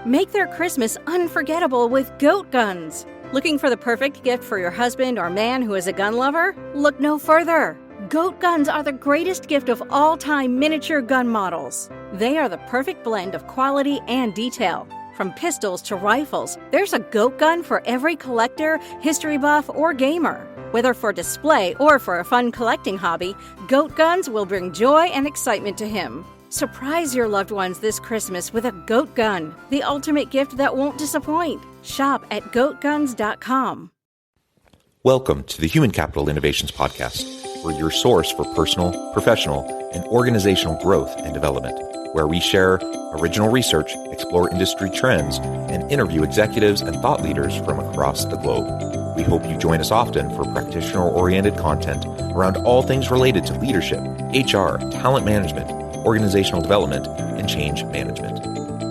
Make their Christmas unforgettable with goat guns. Looking for the perfect gift for your husband or man who is a gun lover? Look no further. Goat guns are the greatest gift of all time miniature gun models. They are the perfect blend of quality and detail. From pistols to rifles, there's a goat gun for every collector, history buff, or gamer. Whether for display or for a fun collecting hobby, goat guns will bring joy and excitement to him. Surprise your loved ones this Christmas with a goat gun, the ultimate gift that won't disappoint. Shop at goatguns.com. Welcome to the Human Capital Innovations Podcast. We're your source for personal, professional, and organizational growth and development, where we share original research, explore industry trends, and interview executives and thought leaders from across the globe. We hope you join us often for practitioner-oriented content around all things related to leadership, HR, talent management, organizational development, and change management.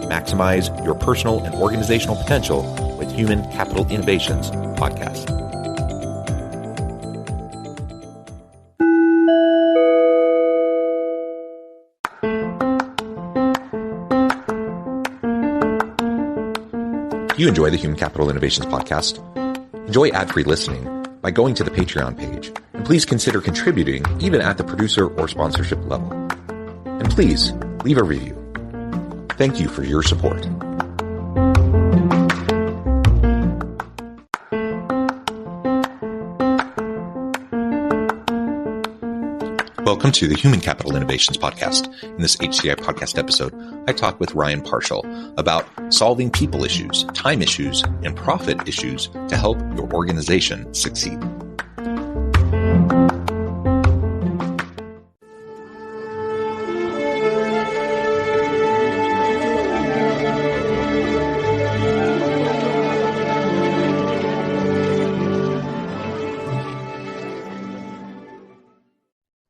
Maximize your personal and organizational potential with Human Capital Innovations Podcast. If you enjoy the Human Capital Innovations Podcast, enjoy ad-free listening by going to the Patreon page, and please consider contributing even at the producer or sponsorship level. And please leave a review. Thank you for your support. Welcome to the Human Capital Innovations Podcast. In this HCI Podcast episode, I talk with Ryan Parshall about solving people issues, time issues, and profit issues to help your organization succeed.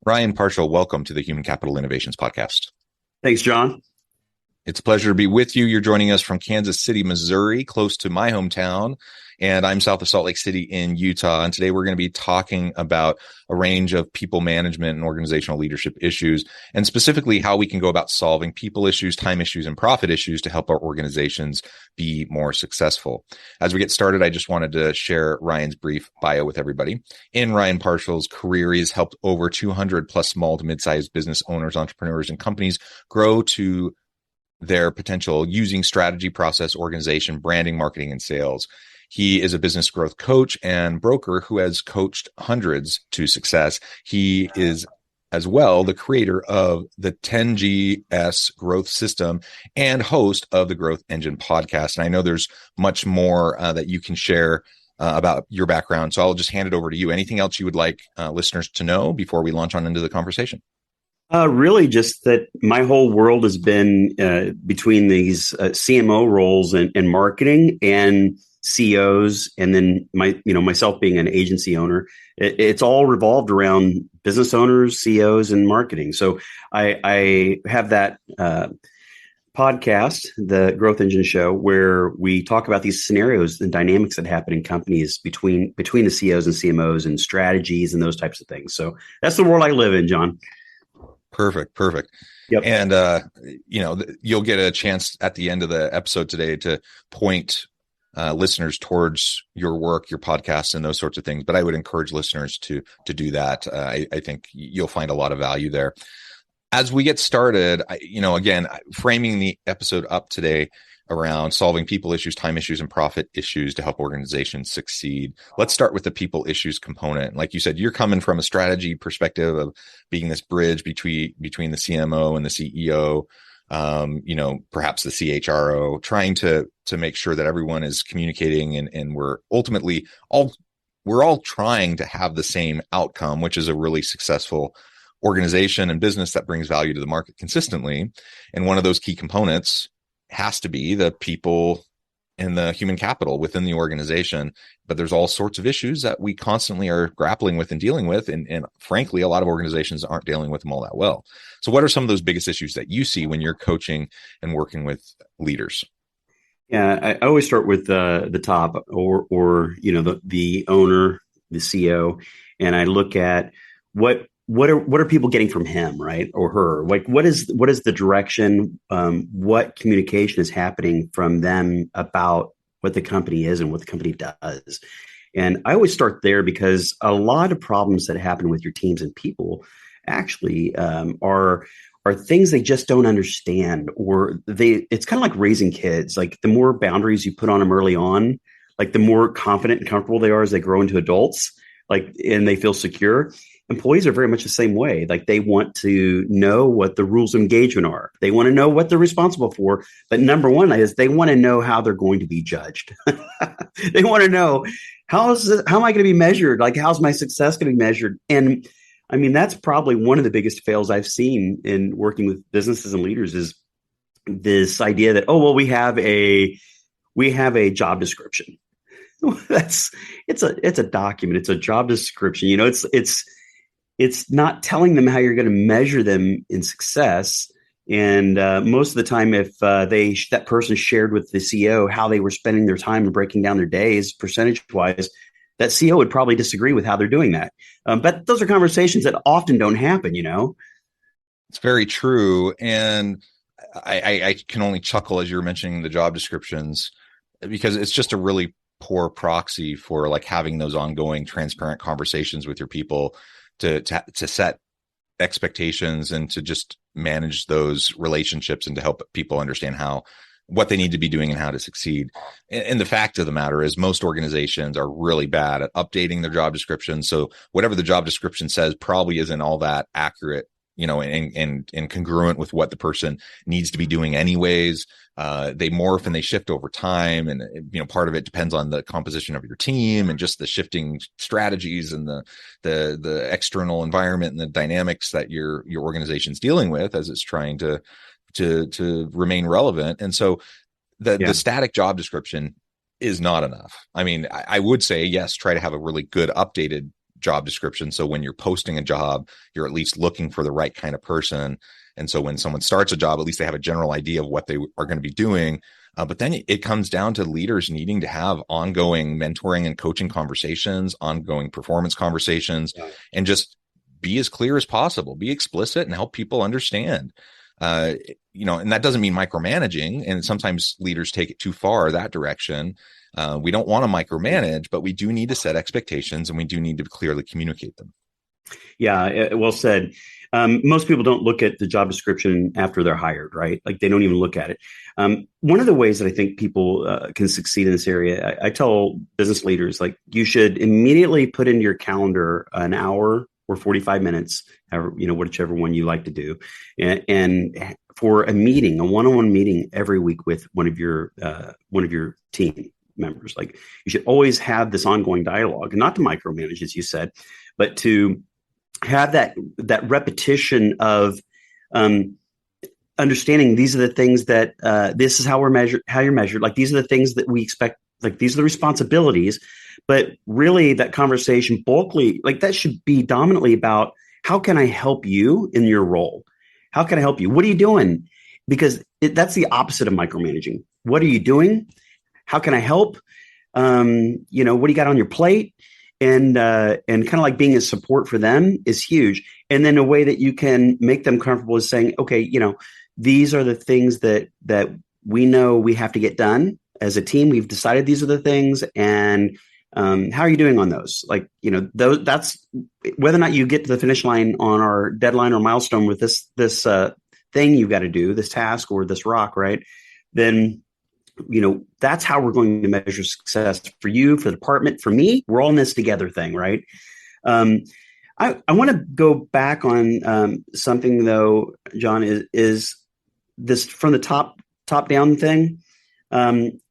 Ryan Parshall, welcome to the Human Capital Innovations Podcast. Thanks, John. It's a pleasure to be with you. You're joining us from Kansas City, Missouri, close to my hometown, and I'm south of Salt Lake City in Utah. And today we're going to be talking about a range of people management and organizational leadership issues, and specifically how we can go about solving people issues, time issues, and profit issues to help our organizations be more successful. As we get started, I just wanted to share Ryan's brief bio with everybody. In Ryan Parshall's career, he has helped over 200 plus small to mid-sized business owners, entrepreneurs, and companies grow to their potential using strategy, process, organization, branding, marketing, and sales. He is a business growth coach and broker who has coached hundreds to success. He is as well the creator of the 10GS growth system and host of the Growth Engine podcast. And I know there's much more that you can share about your background. So I'll just hand it over to you. Anything else you would like listeners to know before we launch on into the conversation? Really just that my whole world has been between these CMO roles and marketing and CEOs, and then myself being an agency owner. It's all revolved around business owners, CEOs, and marketing. So I have that podcast, the Growth Engine Show, where we talk about these scenarios and dynamics that happen in companies between the CEOs and CMOs and strategies and those types of things. So that's the world I live in, John. Perfect. Yep. And, you'll get a chance at the end of the episode today to point listeners towards your work, your podcast, and those sorts of things. But I would encourage listeners to do that. I think you'll find a lot of value there. As we get started, again, framing the episode up today around solving people issues, time issues, and profit issues to help organizations succeed. Let's start with the people issues component. Like you said, you're coming from a strategy perspective of being this bridge between the CMO and the CEO, perhaps the CHRO, trying to make sure that everyone is communicating and we're ultimately we're all trying to have the same outcome, which is a really successful organization and business that brings value to the market consistently. And one of those key components has to be the people and the human capital within the organization. But there's all sorts of issues that we constantly are grappling with and dealing with. And frankly, a lot of organizations aren't dealing with them all that well. So what are some of those biggest issues that you see when you're coaching and working with leaders? Yeah, I always start with the top or the owner, the CEO, and I look at what what are people getting from him, right, or her? Like, what is the direction? What communication is happening from them about what the company is and what the company does? And I always start there, because a lot of problems that happen with your teams and people actually are things they just don't understand, or it's kind of like raising kids. Like, the more boundaries you put on them early on, like the more confident and comfortable they are as they grow into adults, like, and they feel secure. Employees are very much the same way. Like, they want to know what the rules of engagement are. They want to know what they're responsible for. But number one is they want to know how they're going to be judged. They want to know, how am I going to be measured? Like, how's my success going to be measured? And I mean, that's probably one of the biggest fails I've seen in working with businesses and leaders, is this idea that, oh, well, we have a job description. It's a document. It's a job description. You know, it's not telling them how you're going to measure them in success. And most of the time, if that person shared with the CEO how they were spending their time and breaking down their days percentage-wise, that CEO would probably disagree with how they're doing that. But those are conversations that often don't happen, you know? It's very true. And I can only chuckle as you're mentioning the job descriptions, because it's just a really poor proxy for like having those ongoing transparent conversations with your people to set expectations and to just manage those relationships and to help people understand what they need to be doing and how to succeed. And the fact of the matter is, most organizations are really bad at updating their job descriptions. So whatever the job description says probably isn't all that accurate, you know, and congruent with what the person needs to be doing anyways. They morph and they shift over time. And, you know, part of it depends on the composition of your team and just the shifting strategies and the external environment and the dynamics that your organization's dealing with as it's trying to remain relevant. And so the static job description is not enough. I mean, I would say, yes, try to have a really good updated job description. So when you're posting a job, you're at least looking for the right kind of person. And so when someone starts a job, at least they have a general idea of what they are going to be doing. But then it comes down to leaders needing to have ongoing mentoring and coaching conversations, ongoing performance conversations, and just be as clear as possible, be explicit, and help people understand. You know, and that doesn't mean micromanaging. And sometimes leaders take it too far that direction. We don't want to micromanage, but we do need to set expectations, and we do need to clearly communicate them. Yeah, well said. Most people don't look at the job description after they're hired, right? Like, they don't even look at it. One of the ways that I think people can succeed in this area, I tell business leaders, like, you should immediately put into your calendar an hour or 45 minutes, you know, whichever one you like to do, and for a meeting, a one-on-one meeting every week with one of your team members. Like, you should always have this ongoing dialogue, and not to micromanage, as you said, but to have that repetition of understanding these are the things that this is how you're measured. Like, these are the things that we expect. Like, these are the responsibilities. But really, that conversation bulkily, like, that should be dominantly about, how can I help you in your role? How can I help you? What are you doing? Because that's the opposite of micromanaging. What are you doing? How can I help? You know, what do you got on your plate? And kind of like being a support for them is huge. And then a way that you can make them comfortable is saying, okay, you know, these are the things that we know we have to get done as a team. We've decided these are the things, and how are you doing on those? Like, you know, that's whether or not you get to the finish line on our deadline or milestone with this thing you've got to do, this task or this rock, right? Then, you know, that's how we're going to measure success for you, for the department, for me. We're all in this together thing, right? I want to go back on something though, John, is this from the top down thing,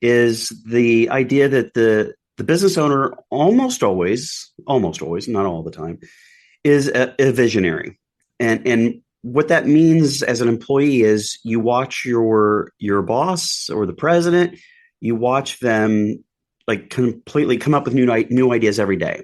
is the idea that the business owner almost always, not all the time, is a visionary. And what that means as an employee is you watch your boss or the president, you watch them like completely come up with new ideas every day.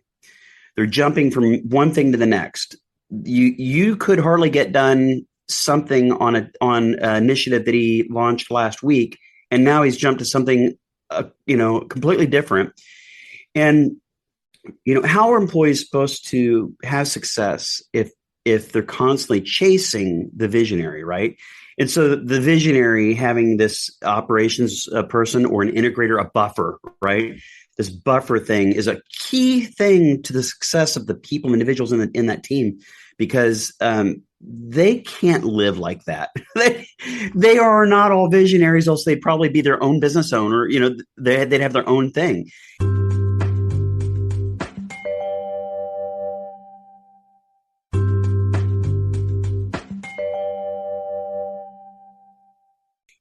They're jumping from one thing to the next. You could hardly get done something on an initiative that he launched last week, and now he's jumped to something completely different. And you know, how are employees supposed to have success if if they're constantly chasing the visionary, right? And so the visionary having this operations person or an integrator, a buffer, right? This buffer thing is a key thing to the success of the people, individuals in that team, because they can't live like that. They are not all visionaries, else they'd probably be their own business owner. They'd have their own thing.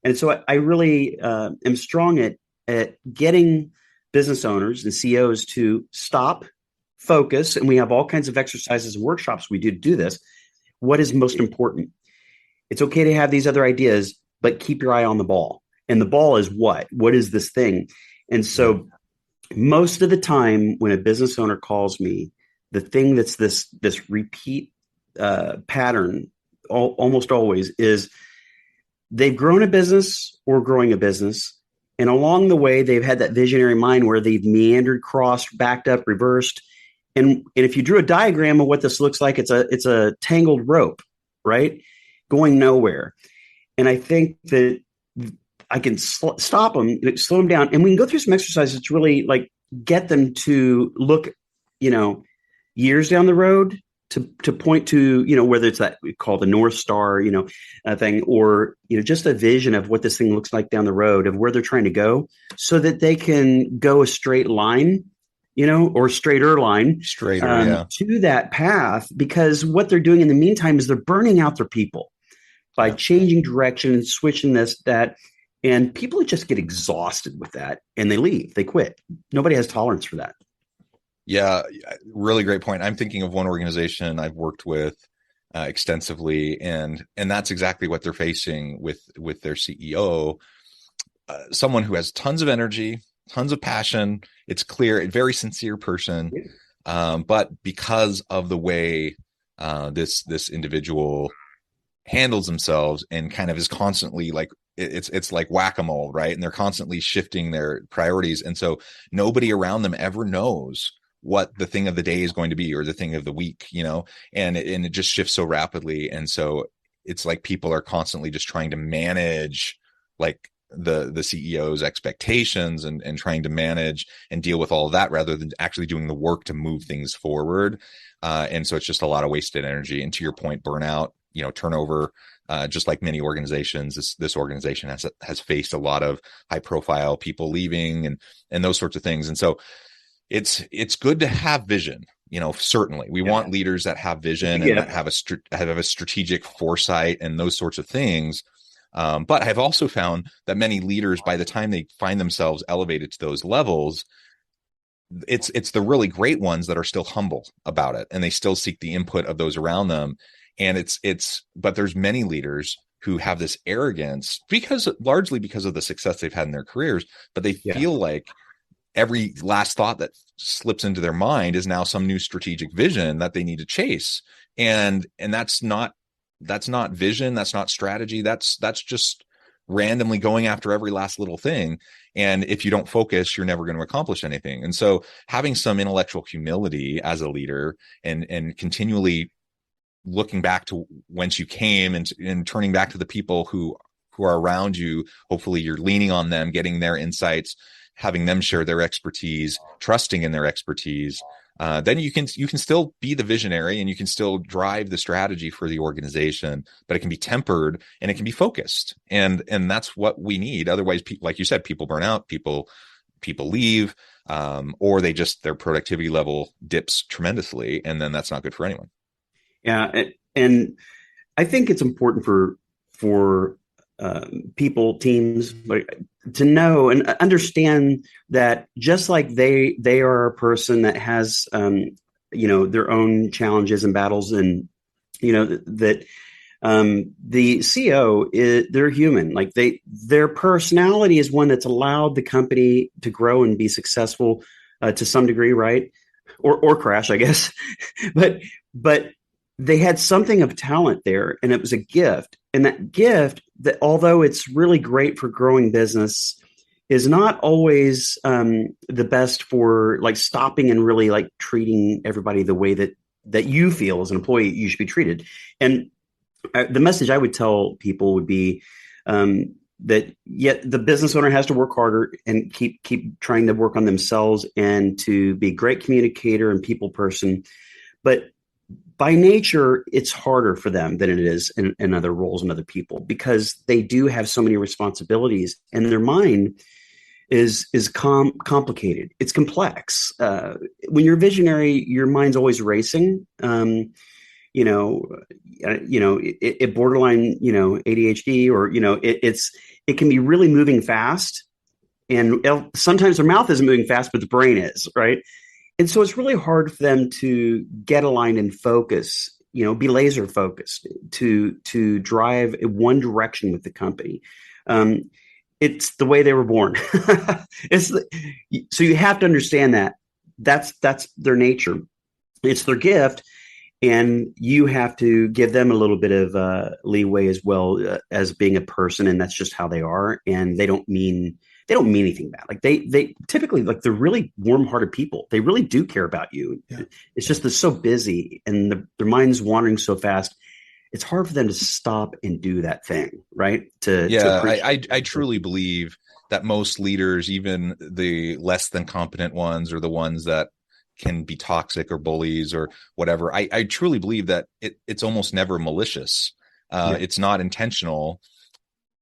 And so I really am strong at getting business owners and CEOs to stop, focus, and we have all kinds of exercises and workshops we do this. What is most important? It's okay to have these other ideas, but keep your eye on the ball. And the ball is what? What is this thing? And so most of the time when a business owner calls me, the thing that's this repeat pattern almost always is they've grown a business or growing a business. And along the way, they've had that visionary mind where they've meandered, crossed, backed up, reversed. And if you drew a diagram of what this looks like, it's a tangled rope, right? Going nowhere. And I think that I can stop them, slow them down. And we can go through some exercises to really like get them to look, years down the road to point to, whether it's that we call the North Star, thing, or, just a vision of what this thing looks like down the road of where they're trying to go so that they can go a straight line, or straighter line to that path, because what they're doing in the meantime is they're burning out their people by changing direction and switching that. And people just get exhausted with that and they leave, they quit. Nobody has tolerance for that. Yeah, really great point. I'm thinking of one organization I've worked with extensively, and that's exactly what they're facing with their CEO, someone who has tons of energy, tons of passion. It's clear, a very sincere person, but because of the way this individual handles themselves and kind of is constantly like it's like whack-a-mole, right? And they're constantly shifting their priorities, and so nobody around them ever knows what the thing of the day is going to be or the thing of the week, and it just shifts so rapidly. And so it's like people are constantly just trying to manage like the CEO's expectations and trying to manage and deal with all of that rather than actually doing the work to move things forward. And so it's just a lot of wasted energy. And to your point, burnout, turnover, just like many organizations, this organization has faced a lot of high profile people leaving and those sorts of things. And so it's good to have vision. Certainly we want leaders that have vision and that have a strategic foresight and those sorts of things. But I've also found that many leaders, by the time they find themselves elevated to those levels, it's the really great ones that are still humble about it, and they still seek the input of those around them. And but there's many leaders who have this arrogance largely because of the success they've had in their careers, but they feel like every last thought that slips into their mind is now some new strategic vision that they need to chase. And that's not vision. That's not strategy. That's just randomly going after every last little thing. And if you don't focus, you're never going to accomplish anything. And so having some intellectual humility as a leader and continually looking back to whence you came and turning back to the people who are around you, hopefully you're leaning on them, getting their insights, having them share their expertise, trusting in their expertise, then you can still be the visionary and you can still drive the strategy for the organization, but it can be tempered and it can be focused. And that's what we need. Otherwise, like you said, people burn out, people leave, or their productivity level dips tremendously. And then that's not good for anyone. Yeah. And I think it's important for people, teams, to know and understand that just like they are a person that has, their own challenges and battles, and, that the CEO they're human. Like their personality is one that's allowed the company to grow and be successful to some degree, right? Or crash, I guess. but they had something of talent there, and it was a gift. And that gift, that although it's really great for growing business, is not always the best for like stopping and really like treating everybody the way that that you feel as an employee you should be treated. And the message I would tell people would be that yet the business owner has to work harder and keep trying to work on themselves and to be a great communicator and people person. But by nature, it's harder for them than it is in other roles and other people, because they do have so many responsibilities and their mind is complicated. It's complex. When you're a visionary, your mind's always racing. It borderline, ADHD, or, it can be really moving fast. And sometimes their mouth isn't moving fast, but the brain is, right? And so it's really hard for them to get aligned and focus, be laser focused, to drive in one direction with the company. It's the way they were born. So you have to understand that that's their nature. It's their gift. And you have to give them a little bit of leeway as well as being a person. And that's just how they are. And they don't mean anything bad. Like they typically, like, they're really warm-hearted people. They really do care about you. Yeah. It's just they're so busy and their mind's wandering so fast. It's hard for them to stop and do that thing, right? I truly believe that most leaders, even the less than competent ones or the ones that can be toxic or bullies or whatever, I truly believe that it's almost never malicious. It's not intentional.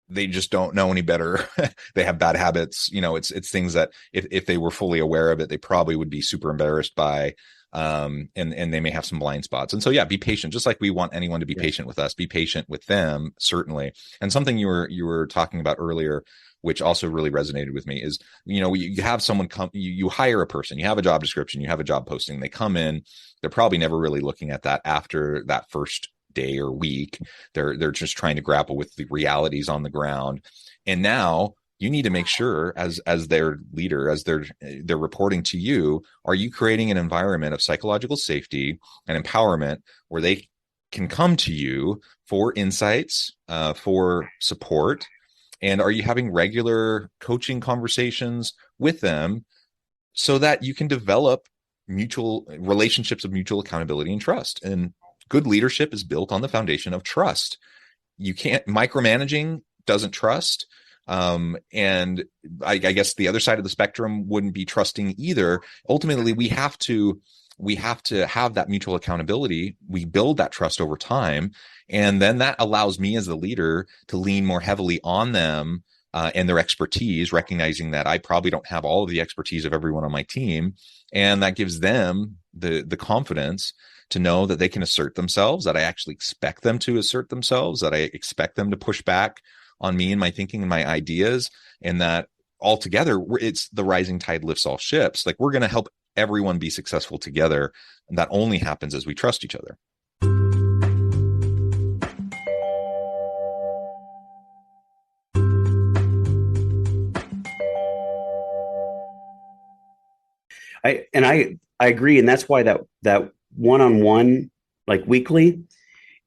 They just don't know any better. They have bad habits. It's things that if they were fully aware of it, they probably would be super embarrassed by, and they may have some blind spots. And so, be patient. Just like we want anyone to be patient with us, be patient with them, certainly. And something you were talking about earlier, which also really resonated with me, is, you have someone come, you hire a person, you have a job description, you have a job posting, they come in, they're probably never really looking at that after that first day or week. They're just trying to grapple with the realities on the ground. And now you need to make sure, as their leader, as they're reporting to you, are you creating an environment of psychological safety and empowerment where they can come to you for insights, for support? And are you having regular coaching conversations with them so that you can develop mutual relationships of mutual accountability and trust? And good leadership is built on the foundation of trust. You can't, micromanaging doesn't trust. And I guess the other side of the spectrum wouldn't be trusting either. Ultimately, we have to have that mutual accountability. We build that trust over time. And then that allows me as the leader to lean more heavily on them and their expertise, recognizing that I probably don't have all of the expertise of everyone on my team. And that gives them the confidence to know that they can assert themselves, that I actually expect them to assert themselves, that I expect them to push back on me and my thinking and my ideas, and that altogether it's the rising tide lifts all ships. Like, we're going to help everyone be successful together. And that only happens as we trust each other. I agree. And that's why that one-on-one, like weekly,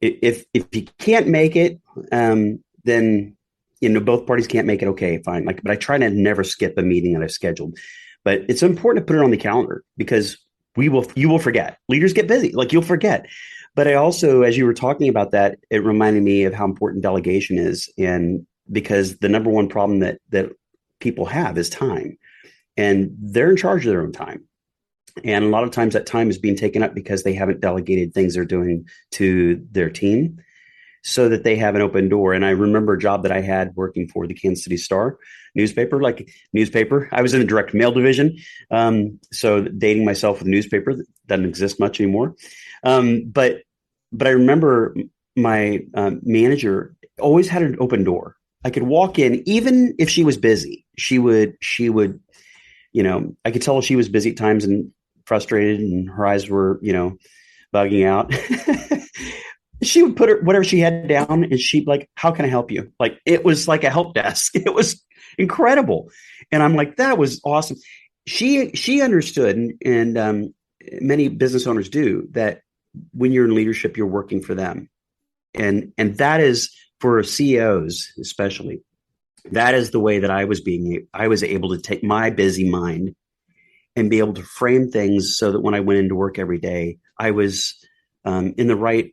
if you can't make it, then, both parties can't make it. Okay, fine. But I try to never skip a meeting that I've scheduled. But it's important to put it on the calendar, because you will forget. Leaders get busy, you'll forget. But I also, as you were talking about that, it reminded me of how important delegation is. And because the number one problem that people have is time, and they're in charge of their own time. And a lot of times that time is being taken up because they haven't delegated things they're doing to their team so that they have an open door. And I remember a job that I had working for the Kansas City Star newspaper. I was in the direct mail division. So dating myself with a newspaper that doesn't exist much anymore. But I remember my manager always had an open door. I could walk in, even if she was busy. She would, I could tell she was busy at times and frustrated, and her eyes were, bugging out. She would put whatever she had down, and she'd like, "How can I help you?" It was like a help desk. It was incredible. And I'm like, that was awesome. She understood, and many business owners do, that when you're in leadership, you're working for them. And that is for CEOs, especially. That is the way that I was able to take my busy mind and be able to frame things so that when I went into work every day, I was in the right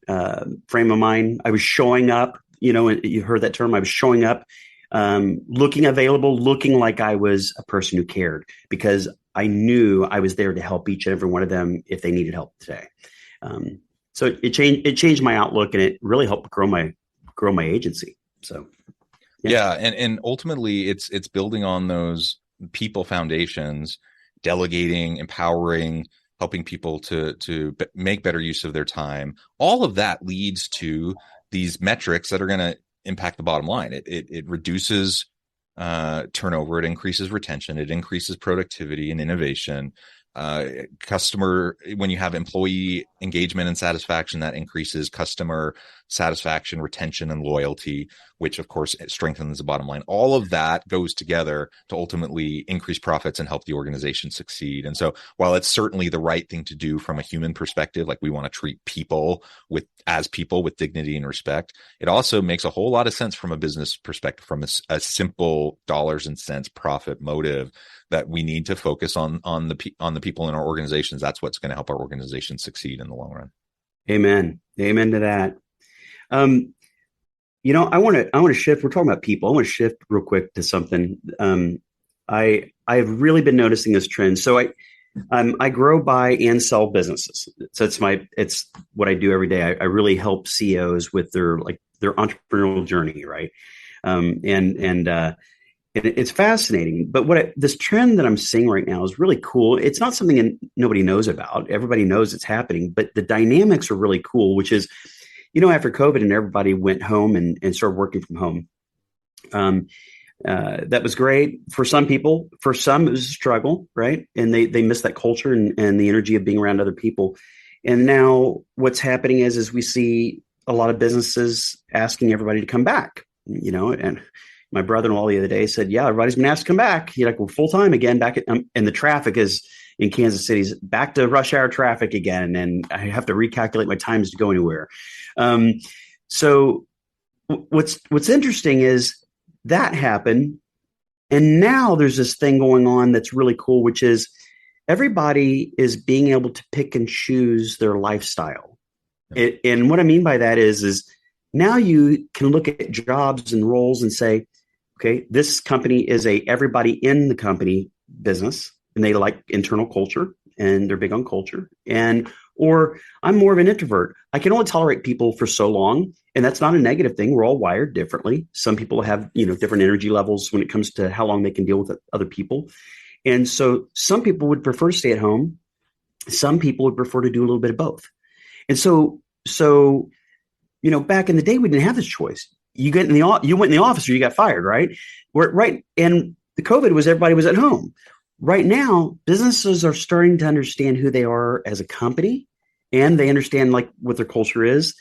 frame of mind. I was showing up, and you heard that term. I was showing up, looking available, looking like I was a person who cared, because I knew I was there to help each and every one of them if they needed help today. So it changed my outlook, and it really helped grow my agency. So yeah, and ultimately it's building on those people foundations, delegating, empowering, helping people to make better use of their time. All of that leads to these metrics that are going to impact the bottom line. It reduces turnover, it increases retention, it increases productivity and innovation. When you have employee engagement and satisfaction, that increases customer satisfaction, retention, and loyalty, which of course strengthens the bottom line. All of that goes together to ultimately increase profits and help the organization succeed. And so while it's certainly the right thing to do from a human perspective, like we want to treat people as people with dignity and respect, it also makes a whole lot of sense from a business perspective, from a simple dollars and cents profit motive, that we need to focus on the people in our organizations. That's what's going to help our organization succeed in the long run. Amen to that. I want to shift. We're talking about people. I want to shift real quick to something. I've really been noticing this trend. So I grow, buy, and sell businesses. So it's what I do every day. I really help CEOs with their entrepreneurial journey, right? And it's fascinating. But this trend that I'm seeing right now is really cool. It's not something that nobody knows about. Everybody knows it's happening, but the dynamics are really cool, which is, after COVID and everybody went home and started working from home, that was great for some people. For some, it was a struggle, right? And they missed that culture and the energy of being around other people. And now what's happening is we see a lot of businesses asking everybody to come back, and my brother-in-law the other day said, yeah, everybody's been asked to come back. We're full-time again back at, and the traffic is in Kansas City's back to rush hour traffic again. And I have to recalculate my times to go anywhere. So what's interesting is that happened. And now there's this thing going on that's really cool, which is everybody is being able to pick and choose their lifestyle. And what I mean by that is now you can look at jobs and roles and say, okay, this company is everybody in the company business, and they like internal culture and they're big on culture. Or I'm more of an introvert. I can only tolerate people for so long. And that's not a negative thing. We're all wired differently. Some people have, different energy levels when it comes to how long they can deal with other people. And so some people would prefer to stay at home. Some people would prefer to do a little bit of both. And so back in the day, we didn't have this choice. You went in the office or you got fired, right? Right. And the COVID was everybody was at home. Right now, businesses are starting to understand who they are as a company, and they understand what their culture is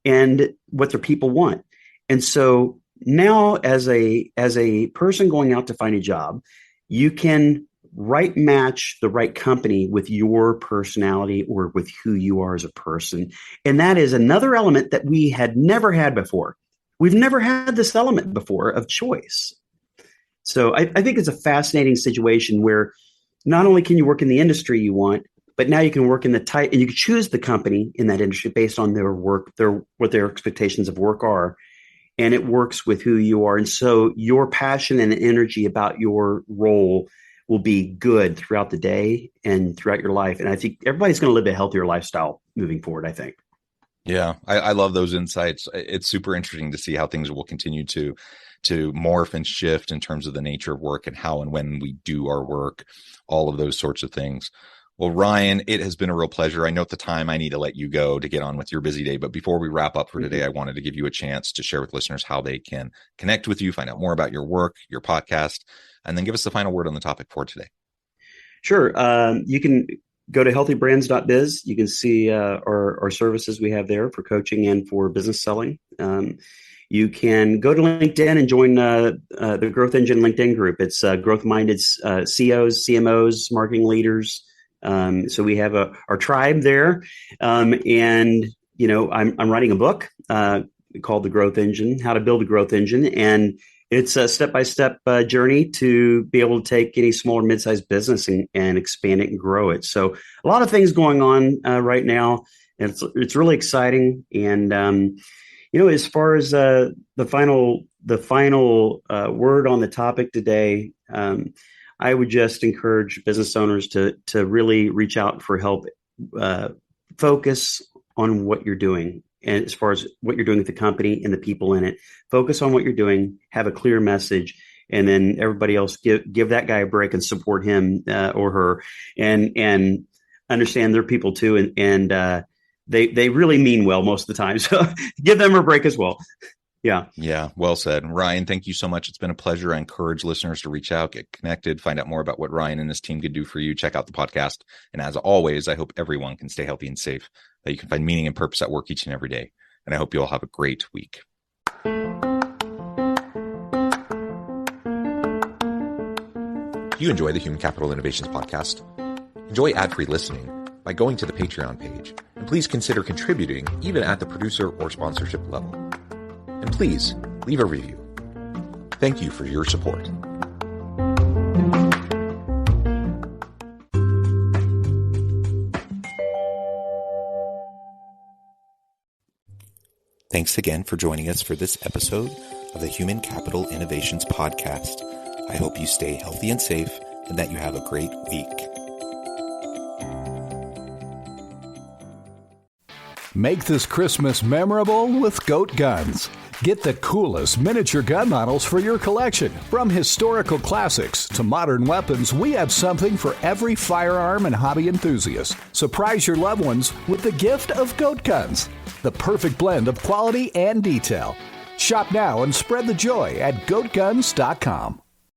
and what their people want. And so now as a person going out to find a job, you can match the right company with your personality or with who you are as a person. And that is another element that we had never had before. We've never had this element before of choice. So I think it's a fascinating situation where not only can you work in the industry you want, but now you can work in the type, and you can choose the company in that industry based on their work, what their expectations of work are, and it works with who you are. And so your passion and energy about your role will be good throughout the day and throughout your life. And I think everybody's going to live a healthier lifestyle moving forward, I think. Yeah, I love those insights. It's super interesting to see how things will continue to morph and shift in terms of the nature of work and how and when we do our work, all of those sorts of things. Well, Ryan, it has been a real pleasure. I know at the time I need to let you go to get on with your busy day, but before we wrap up for today, I wanted to give you a chance to share with listeners how they can connect with you, find out more about your work, your podcast, and then give us the final word on the topic for today. Sure. You can go to healthybrands.biz. You can see our services we have there for coaching and for business selling. You can go to LinkedIn and join the Growth Engine LinkedIn group. It's growth-minded CEOs, CMOs, marketing leaders. So we have our tribe there. And, I'm writing a book called The Growth Engine, How to Build a Growth Engine. And it's a step-by-step journey to be able to take any small or mid-sized business and expand it and grow it. So a lot of things going on right now. And it's really exciting. And, as far as the final word on the topic today, I would just encourage business owners to really reach out for help, focus on what you're doing. And as far as what you're doing with the company and the people in it, focus on what you're doing, have a clear message, and then everybody else give that guy a break and support him or her, and understand they're people too, and they really mean well most of the time. So give them a break as well. Yeah. Yeah. Well said. Ryan, thank you so much. It's been a pleasure. I encourage listeners to reach out, get connected, find out more about what Ryan and his team could do for you. Check out the podcast. And as always, I hope everyone can stay healthy and safe, that you can find meaning and purpose at work each and every day. And I hope you all have a great week. You enjoy the Human Capital Innovations podcast? Enjoy ad-free listening by going to the Patreon page. And please consider contributing even at the producer or sponsorship level. And please leave a review. Thank you for your support. Thanks again for joining us for this episode of the Human Capital Innovations podcast. I hope you stay healthy and safe and that you have a great week. Make this Christmas memorable with Goat Guns. Get the coolest miniature gun models for your collection. From historical classics to modern weapons, we have something for every firearm and hobby enthusiast. Surprise your loved ones with the gift of Goat Guns, the perfect blend of quality and detail. Shop now and spread the joy at goatguns.com.